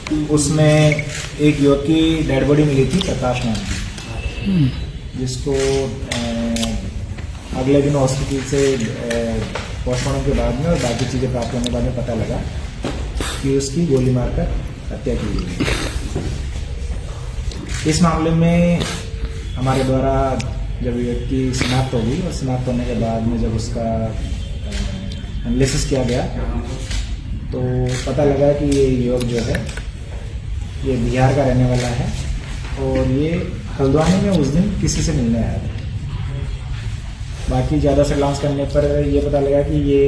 उसमें एक युवक की डेड बॉडी मिली थी, प्रकाश नाम की, जिसको अगले दिन हॉस्पिटल से पोस्टमार्टम के बाद में और बाकी चीज़ें प्राप्त होने के बाद में पता लगा कि उसकी गोली मारकर हत्या की गई। इस मामले में हमारे द्वारा जब व्यक्ति शिनाख्त हो गई और शिनाख्त होने के बाद में जब उसका एनालिसिस किया गया तो पता लगा कि ये युवक जो है ये बिहार का रहने वाला है और ये हल्द्वानी में उस दिन किसी से मिलने आया था। बाकी ज़्यादा सर्विलांस करने पर ये पता लगा कि ये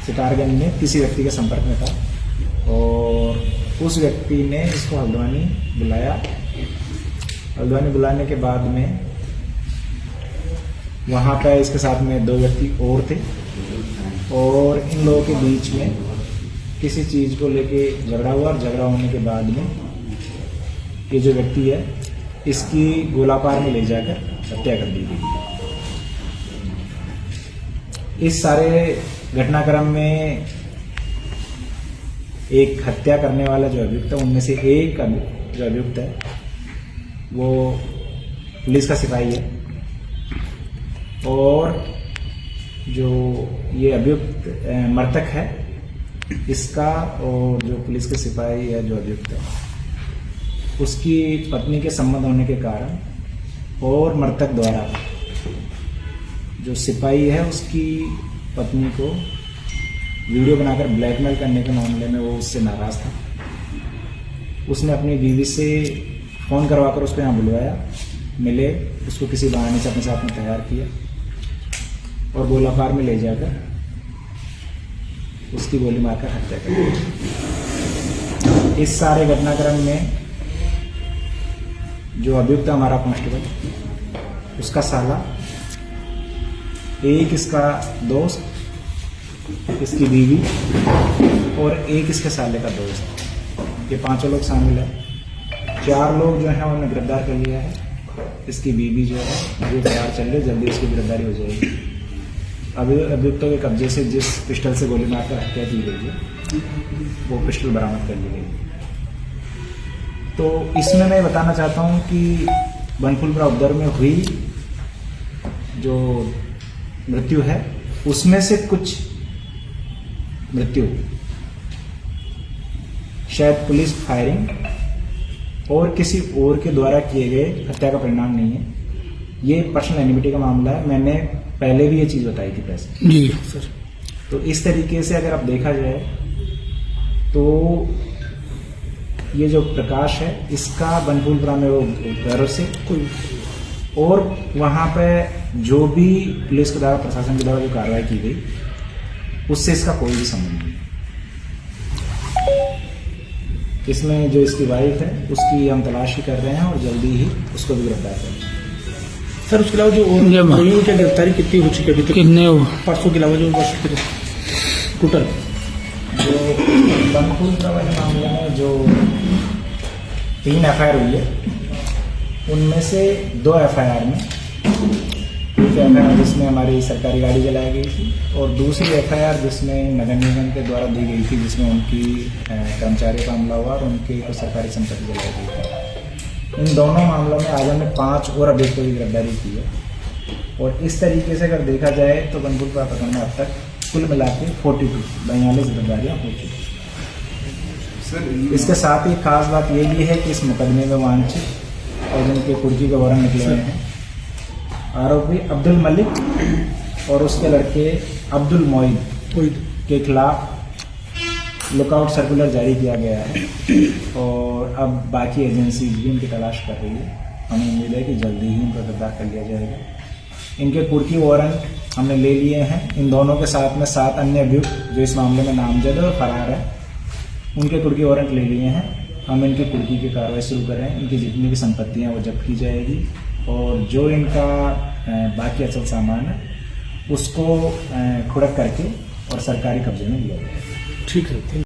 सितारगंज में किसी व्यक्ति के संपर्क में था और उस व्यक्ति ने इसको हल्द्वानी बुलाया। हल्द्वानी बुलाने के बाद में वहाँ पर इसके साथ में 2 व्यक्ति और थे और इन लोगों के बीच में किसी चीज़ को लेके झगड़ा हुआ और झगड़ा होने के बाद में ये जो व्यक्ति है इसकी गोलापार में ले जाकर हत्या कर दी गई। इस सारे घटनाक्रम में एक हत्या करने वाला जो अभियुक्त है उनमें से एक जो अभियुक्त है वो पुलिस का सिपाही है और जो ये अभियुक्त मृतक है इसका और जो पुलिस के सिपाही है जो अभियुक्त है उसकी पत्नी के संबंध होने के कारण और मृतक द्वारा जो सिपाही है उसकी पत्नी को वीडियो बनाकर ब्लैकमेल करने के मामले में वो उससे नाराज़ था। उसने अपनी बीवी से फ़ोन करवाकर उसको यहाँ बुलवाया, मिले, उसको किसी बहाने से अपने साथ में तैयार किया और गोलाकार में ले जाकर उसकी गोली मारकर हत्या कर दी। इस सारे घटनाक्रम में जो अभियुक्त हमारा कांस्टेबल उसका साला, एक इसका दोस्त, इसकी बीवी और एक इसके साले का दोस्त, ये 5 लोग शामिल है। 4 लोग जो हैं उन्हें गिरफ्तार कर लिया है। इसकी बीवी जो है जो फरार चल रही, जल्दी उसकी गिरफ्तारी हो जाएगी। अभी अभियुक्तों के कब्जे से जिस पिस्टल से गोली मारकर हत्या की गई है वो पिस्टल बरामद कर ली गई। तो इसमें मैं बताना चाहता हूँ कि बनफुलपुरा उपद्रव में हुई जो मृत्यु है उसमें से कुछ मृत्यु शायद पुलिस फायरिंग और किसी और के द्वारा किए गए हत्या का परिणाम नहीं है। ये पर्सनल एनिमिटी का मामला है। मैंने पहले भी ये चीज़ बताई थी प्रेस में। जी सर। तो इस तरीके से अगर आप देखा जाए तो ये जो प्रकाश है इसका बनफुलपुरा में वो घर से कोई और वहाँ पे जो भी पुलिस के द्वारा, प्रशासन के द्वारा जो कार्रवाई की गई उससे इसका कोई भी संबंध नहीं। इसमें जो इसकी वाइफ है उसकी हम तलाशी कर रहे हैं और जल्दी ही उसको भी गिरफ्तार करेंगे। सर उसके अलावा जो और की गिरफ्तारी कितनी हो चुकी है अभी तक? कितने हो परसों के अलावा जो टोटल जो बनफुलपुरा वाले मामले में जो 3 FIR हुई है उनमें से 2 FIR में एक FIR जिसमें हमारी सरकारी गाड़ी जलाई गई थी और दूसरी FIR जिसमें नगर निगम के द्वारा दी गई थी, जिसमें उनकी कर्मचारियों का हमला हुआ और उनकी को सरकारी संपत्ति जलाई गई थी। इन दोनों मामलों में आज हमने 5 और अभियुक्तों की गिरफ्तारी की है और इस तरीके से अगर देखा जाए तो बनफुलपुरा प्रकरण में अब तक कुल मिला के 42 गिरफ्तारियाँ हो चुकी हैं। इसके साथ ही खास बात ये भी है कि इस मुकदमे में वांछित और जिनके कुर्की के वारंट निकले हुए हैं आरोपी अब्दुल मलिक और उसके लड़के अब्दुल मोइद के खिलाफ लुकआउट सर्कुलर जारी किया गया है और अब बाकी एजेंसी भी इनकी तलाश कर रही है। हमें उम्मीद है कि जल्दी ही इनको गिरफ्तार कर लिया जाएगा। इनके कुर्की वारंट हमने ले लिए हैं। इन दोनों के साथ में 7 अन्य अभियुक्त जो इस मामले में नामजद और फरार है उनके कुर्की वारंट ले लिए हैं। हम इनकी कुर्की की कार्रवाई शुरू कर रहे हैं। इनकी जितनी भी संपत्तियां वो जब्त की जाएगी और जो इनका बाकी अचल सामान है उसको खुड़क करके और सरकारी कब्जे में लिया जाएगा। ठीक है।